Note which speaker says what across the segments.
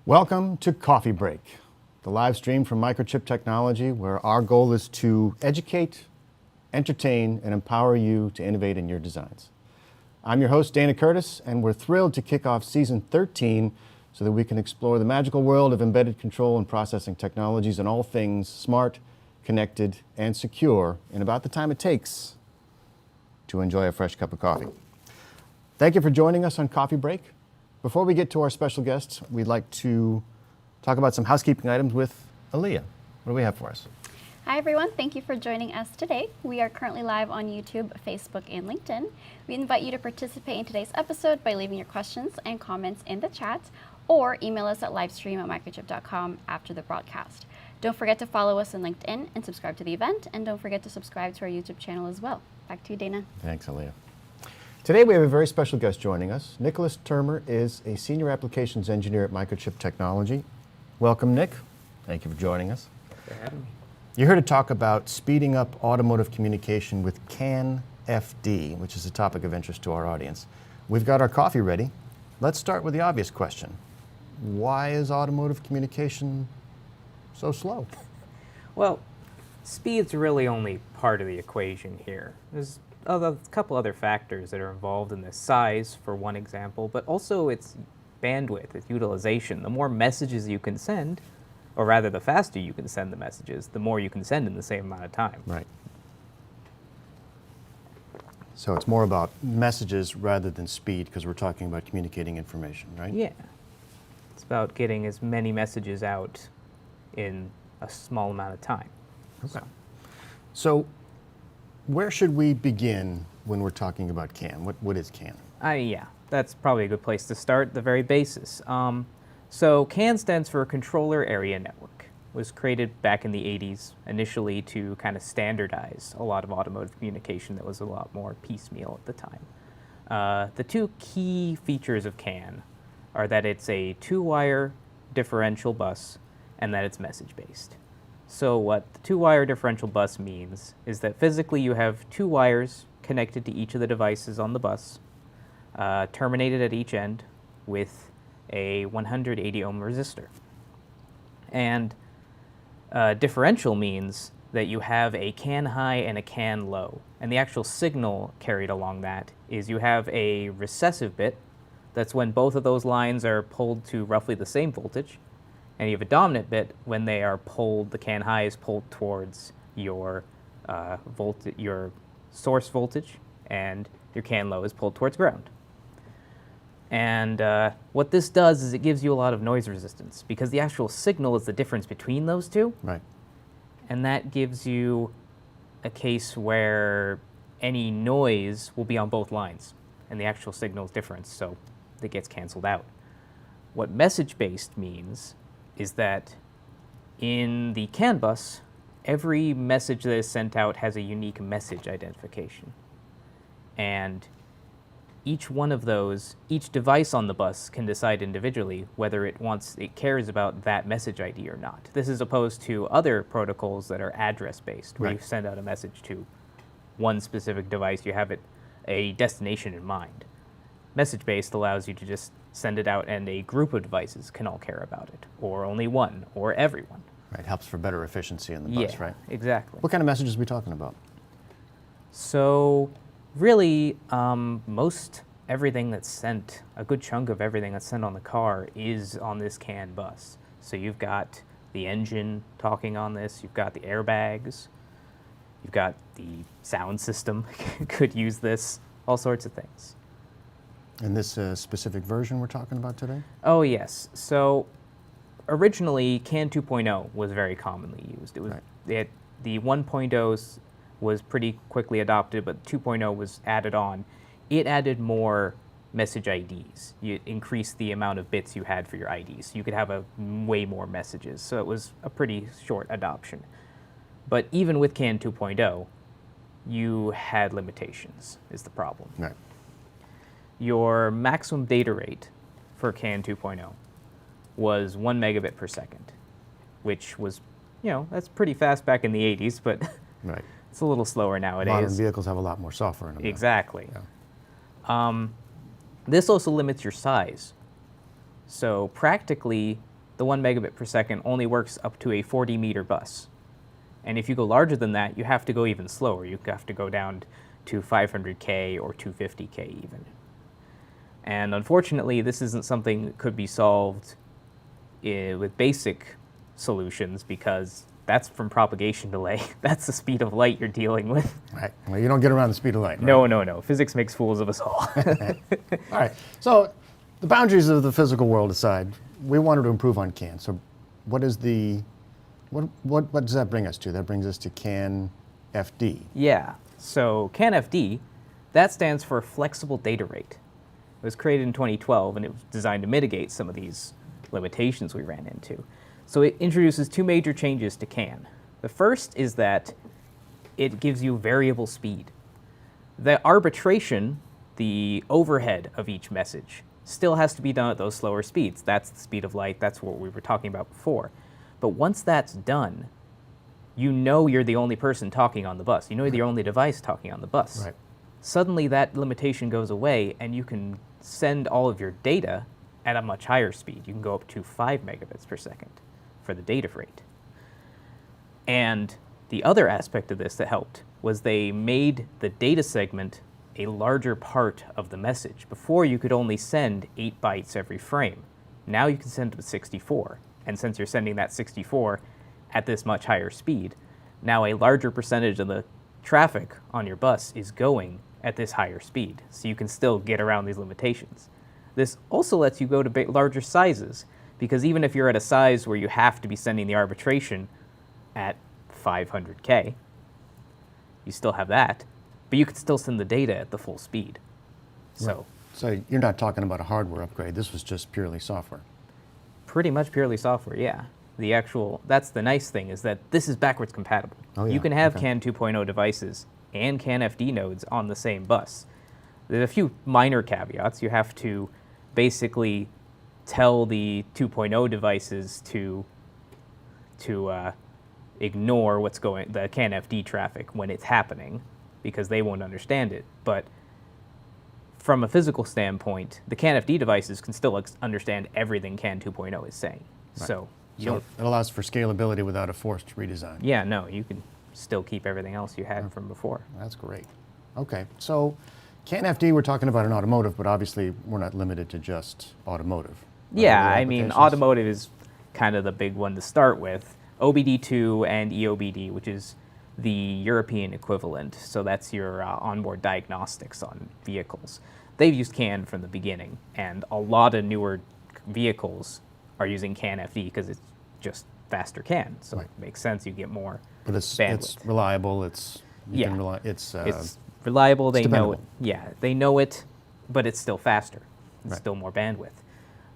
Speaker 1: Welcome to Coffee Break, the live stream from Microchip Technology, where our goal is to educate, entertain, and empower you to innovate in your designs. I'm your host, Dana Curtis, and we're thrilled to kick off Season 13 so that we can explore the magical world of embedded control and processing technologies and all things smart, connected, and secure in about the time it takes to enjoy a fresh cup of coffee. Thank you for joining us on Coffee Break. Before we get to our special guests, we'd like to talk about some housekeeping items with Aaliyah. What do we have for us?
Speaker 2: Hi everyone, thank you for joining us today. We are currently live on YouTube, Facebook, and LinkedIn. We invite you to participate in today's episode by leaving your questions and comments in the chat or email us at livestream@microchip.com after the broadcast. Don't forget to follow us on LinkedIn and subscribe to the event, and don't forget to subscribe to our YouTube channel as well. Back to you, Dana.
Speaker 1: Thanks, Aaliyah. Today we have a very special guest joining us. Nicholas Termer is a Senior Applications Engineer at Microchip Technology. Welcome, Nick. Thank you for joining us.
Speaker 3: Thanks for having me.
Speaker 1: You're here to talk about speeding up automotive communication with CAN FD, which is a topic of interest to our audience. We've got our coffee ready. Let's start with the obvious question. Why is automotive communication so slow?
Speaker 3: Well, speed's really only part of the equation here. There's a couple other factors that are involved in this. Size, for one example, but also its bandwidth, its utilization. The more messages you can send, or rather the faster you can send the messages, the more you can send in the same amount of time.
Speaker 1: Right. So it's more about messages rather than speed, because we're talking about communicating information, right?
Speaker 3: Yeah. It's about getting as many messages out in a small amount of time.
Speaker 1: Okay. So where should we begin when we're talking about CAN? What is CAN?
Speaker 3: Yeah, that's probably a good place to start, the very basis. So CAN stands for Controller Area Network. It was created back in the 80s, initially to kind of standardize a lot of automotive communication that was a lot more piecemeal at the time. The two key features of CAN are that it's a two-wire differential bus and that it's message-based. So what the two-wire differential bus means is that physically you have two wires connected to each of the devices on the bus, terminated at each end with a 180 ohm resistor. And differential means that you have a CAN high and a CAN low. And the actual signal carried along that is you have a recessive bit. That's when both of those lines are pulled to roughly the same voltage. And you have a dominant bit when they are pulled, the CAN high is pulled towards your your source voltage, and your CAN low is pulled towards ground. And what this does is it gives you a lot of noise resistance, because the actual signal is the difference between those two.
Speaker 1: Right.
Speaker 3: And that gives you a case where any noise will be on both lines, and the actual signal is different, so it gets canceled out. What message-based means is that in the CAN bus, every message that is sent out has a unique message identification. And each one of those, each device on the bus can decide individually whether it cares about that message ID or not. This is opposed to other protocols that are address-based, where
Speaker 1: Right.
Speaker 3: you send out a message to one specific device, you have a destination in mind. Message-based allows you to just send it out and a group of devices can all care about it, or only one, or everyone.
Speaker 1: Right, helps for better efficiency in the bus,
Speaker 3: Yeah,
Speaker 1: right?
Speaker 3: exactly.
Speaker 1: What kind of messages are we talking about?
Speaker 3: So really, most everything that's sent, a good chunk of everything that's sent on the car is on this CAN bus. So you've got the engine talking on this, you've got the airbags, you've got the sound system could use this, all sorts of things.
Speaker 1: And this specific version we're talking about today?
Speaker 3: Oh yes. So originally CAN 2.0 was very commonly used. It was
Speaker 1: Right.
Speaker 3: the 1.0 was pretty quickly adopted, but 2.0 was added on. It added more message IDs. You increased the amount of bits you had for your IDs. You could have way more messages. So it was a pretty short adoption. But even with CAN 2.0, you had limitations, is the problem.
Speaker 1: Right.
Speaker 3: Your maximum data rate for CAN 2.0 was 1 megabit per second, which was, that's pretty fast back in the 80s, but
Speaker 1: Right.
Speaker 3: it's a little slower nowadays.
Speaker 1: Modern vehicles have a lot more software in them.
Speaker 3: Exactly.
Speaker 1: Yeah.
Speaker 3: This also limits your size. So practically, the 1 megabit per second only works up to a 40 meter bus. And if you go larger than that, you have to go even slower. You have to go down to 500K or 250K even. And unfortunately, this isn't something that could be solved with basic solutions, because that's from propagation delay. That's the speed of light you're dealing with.
Speaker 1: Right. Well, you don't get around the speed of light. Right?
Speaker 3: No. Physics makes fools of us all.
Speaker 1: All right. So the boundaries of the physical world aside, we wanted to improve on CAN. So what does that bring us to? That brings us to CAN FD.
Speaker 3: Yeah. So CAN FD, that stands for Flexible Data Rate. It was created in 2012, and it was designed to mitigate some of these limitations we ran into. So it introduces two major changes to CAN. The first is that it gives you variable speed. The arbitration, the overhead of each message, still has to be done at those slower speeds. That's the speed of light. That's what we were talking about before. But once that's done, you know you're the only person talking on the bus. You know you're the only device talking on the bus.
Speaker 1: Right.
Speaker 3: Suddenly that limitation goes away, and you can send all of your data at a much higher speed. You can go up to 5 megabits per second for the data rate. And the other aspect of this that helped was they made the data segment a larger part of the message. Before, you could only send 8 bytes every frame. Now you can send to 64. And since you're sending that 64 at this much higher speed, now a larger percentage of the traffic on your bus is going at this higher speed. So you can still get around these limitations. This also lets you go to larger sizes, because even if you're at a size where you have to be sending the arbitration at 500K, you still have that, but you can still send the data at the full speed.
Speaker 1: Right. So you're not talking about a hardware upgrade. This was just purely software.
Speaker 3: Pretty much purely software, yeah. That's the nice thing, is that this is backwards compatible.
Speaker 1: Oh, yeah.
Speaker 3: You can have
Speaker 1: Okay.
Speaker 3: CAN 2.0 devices and CAN FD nodes on the same bus. There's a few minor caveats. You have to basically tell the 2.0 devices to ignore the CAN FD traffic when it's happening, because they won't understand it. But from a physical standpoint, the CAN FD devices can still understand everything CAN 2.0 is saying.
Speaker 1: Right.
Speaker 3: So
Speaker 1: So it allows for scalability without a forced redesign.
Speaker 3: yeah, no, you can still keep everything else you had from before.
Speaker 1: That's great. Okay, so CAN FD, we're talking about in automotive, but obviously we're not limited to just automotive. Are there
Speaker 3: Yeah,
Speaker 1: other
Speaker 3: I mean,
Speaker 1: applications?
Speaker 3: automotive is kind of the big one to start with. OBD2 and EOBD, which is the European equivalent. So that's your onboard diagnostics on vehicles. They've used CAN from the beginning, and a lot of newer vehicles are using CAN FD because it's just faster CAN. So
Speaker 1: Right.
Speaker 3: it makes sense, you get more
Speaker 1: But it's
Speaker 3: bandwidth.
Speaker 1: reliable,
Speaker 3: Yeah.
Speaker 1: it's
Speaker 3: It's reliable, they know it.
Speaker 1: dependable.
Speaker 3: Yeah, they know it, but it's still faster. It's
Speaker 1: Right.
Speaker 3: still more bandwidth.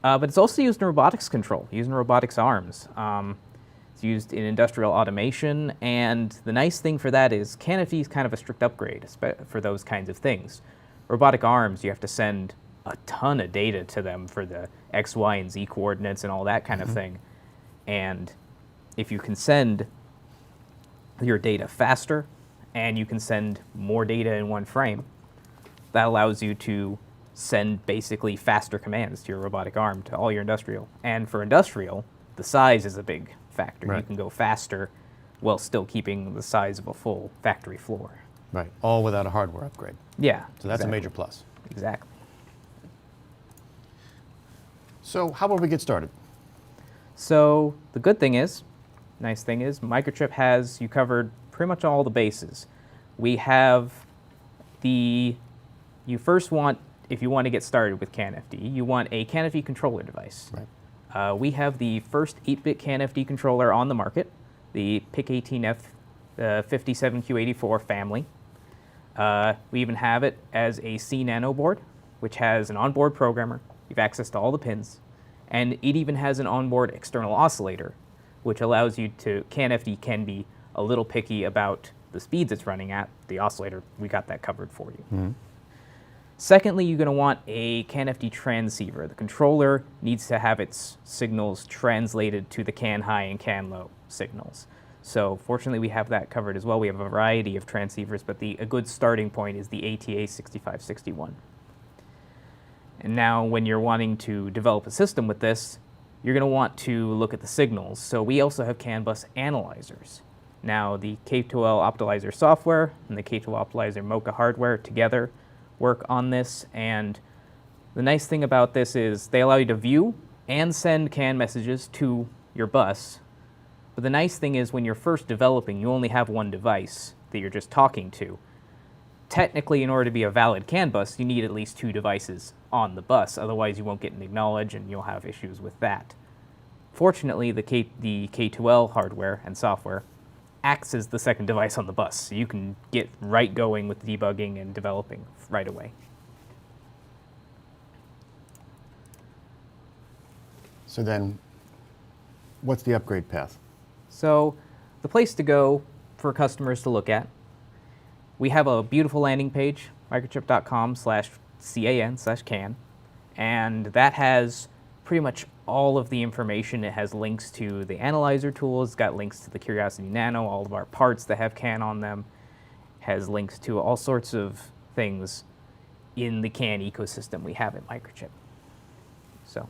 Speaker 3: But it's also used in robotics control, used in robotics arms. It's used in industrial automation, and the nice thing for that is CAN FD is kind of a strict upgrade for those kinds of things. Robotic arms, you have to send a ton of data to them for the X, Y, and Z coordinates and all that kind of thing. And if you can send your data faster, and you can send more data in one frame, that allows you to send basically faster commands to your robotic arm, to all your industrial. And for industrial, the size is a big factor. You
Speaker 1: Right.
Speaker 3: can go faster while still keeping the size of a full factory floor.
Speaker 1: right, all without a hardware upgrade.
Speaker 3: Yeah.
Speaker 1: So that's
Speaker 3: exactly.
Speaker 1: a major plus.
Speaker 3: Exactly.
Speaker 1: So how about we get started?
Speaker 3: So the good thing is, nice thing is, Microchip has you covered pretty much all the bases. We have you first want, if you want to get started with CAN FD, you want a CAN FD controller device.
Speaker 1: Right.
Speaker 3: We have the first 8-bit CAN FD controller on the market, the PIC18F 57Q84 family. We even have it as a C Nano board, which has an onboard programmer. You have access to all the pins. And it even has an onboard external oscillator, which allows you to, CAN FD can be a little picky about the speeds it's running at. The oscillator, we got that covered for you. Secondly, you're going to want a CAN FD transceiver. The controller needs to have its signals translated to the CAN high and CAN low signals. So fortunately, we have that covered as well. We have a variety of transceivers, but a good starting point is the ATA 6561. And now when you're wanting to develop a system with this, you're going to want to look at the signals. So we also have CAN bus analyzers. Now, the K2L Optimizer software and the K2L Optimizer Mocha hardware together work on this. And the nice thing about this is they allow you to view and send CAN messages to your bus. But the nice thing is when you're first developing, you only have one device that you're just talking to. Technically, in order to be a valid CAN bus, you need at least 2 devices on the bus. Otherwise, you won't get an acknowledge, and you'll have issues with that. Fortunately, the K2L hardware and software acts as the second device on the bus, so you can get right going with debugging and developing right away.
Speaker 1: So then, what's the upgrade path?
Speaker 3: So the place to go for customers to look at, we have a beautiful landing page, microchip.com/CAN/CAN, and that has pretty much all of the information. It has links to the analyzer tools, it's got links to the Curiosity Nano, all of our parts that have CAN on them, has links to all sorts of things in the CAN ecosystem we have at Microchip. So,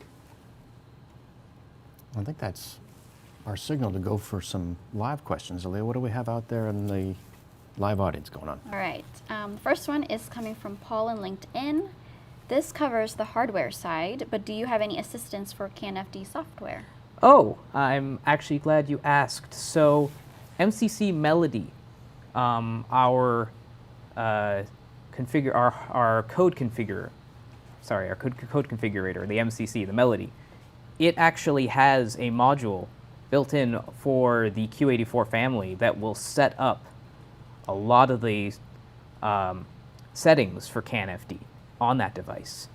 Speaker 1: I think that's our signal to go for some live questions. Aaliyah, what do we have out there in the live audience going on?
Speaker 2: All right. The first one is coming from Paul in LinkedIn. This covers the hardware side, but do you have any assistance for CAN-FD software?
Speaker 3: oh, I'm actually glad you asked. So, MCC Melody, our code configurator, code configurator, the MCC, the Melody, it actually has a module built in for the Q84 family that will set up a lot of the settings for CAN-FD on that device.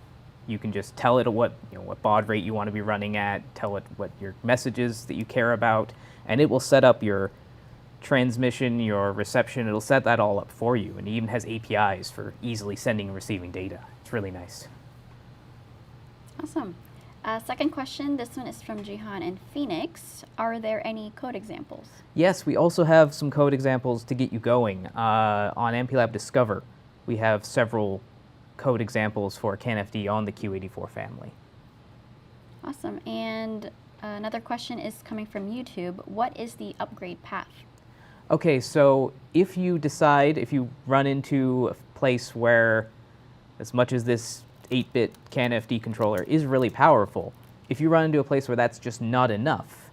Speaker 3: You can just tell it what baud rate you want to be running at, tell it what your messages that you care about, and it will set up your transmission, your reception. It'll set that all up for you, and it even has APIs for easily sending and receiving data. It's really nice.
Speaker 2: Awesome. Second question, this one is from Jihan in Phoenix. Are there any code examples?
Speaker 3: Yes, we also have some code examples to get you going. On MPLab Discover, we have several code examples for CAN-FD on the Q84 family.
Speaker 2: Awesome. And another question is coming from YouTube. What is the upgrade path?
Speaker 3: Okay, so if you run into a place where, as much as this 8-bit CAN-FD controller is really powerful, if you run into a place where that's just not enough,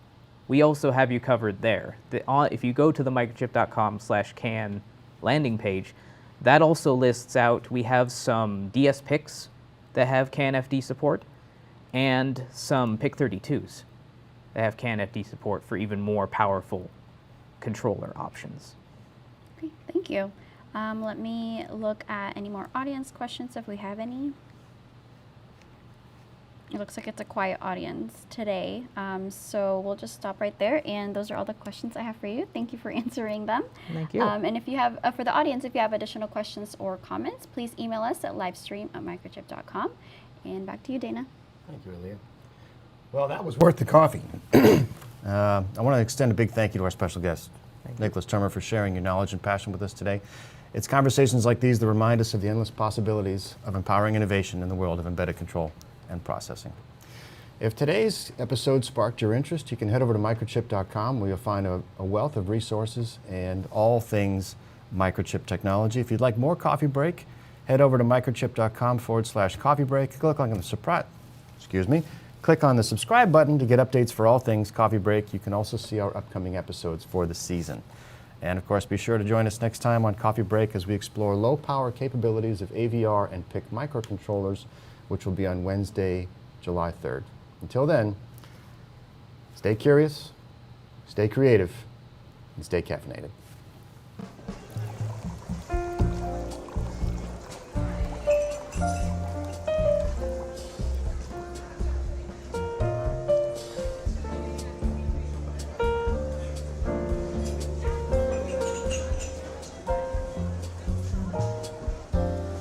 Speaker 3: we also have you covered there. If you go to the microchip.com/CAN landing page, that also lists out, we have some DS PICs that have CAN-FD support and some PIC32s that have CAN-FD support for even more powerful controller options.
Speaker 2: Okay, thank you. Let me look at any more audience questions if we have any. It looks like it's a quiet audience today, so we'll just stop right there. And those are all the questions I have for you. Thank you for answering them.
Speaker 3: Thank you.
Speaker 2: And if you have, for the audience, if you have additional questions or comments, please email us at livestream@microchip.com. And back to you, Dana.
Speaker 1: Thank you, Aaliyah. Well, that was worth the coffee. I want to extend a big thank you to our special guest, Nicholas Turmer, for sharing your knowledge and passion with us today. It's conversations like these that remind us of the endless possibilities of empowering innovation in the world of embedded control and processing. If today's episode sparked your interest, you can head over to microchip.com where you'll find a wealth of resources and all things Microchip technology. If you'd like more coffee break, head over to microchip.com/coffee break. Click on the subscribe button to get updates for all things coffee break. You can also see our upcoming episodes for the season. And of course, be sure to join us next time on Coffee Break as we explore low power capabilities of AVR and PIC microcontrollers, which will be on Wednesday, July 3rd. Until then, stay curious, stay creative, and stay caffeinated.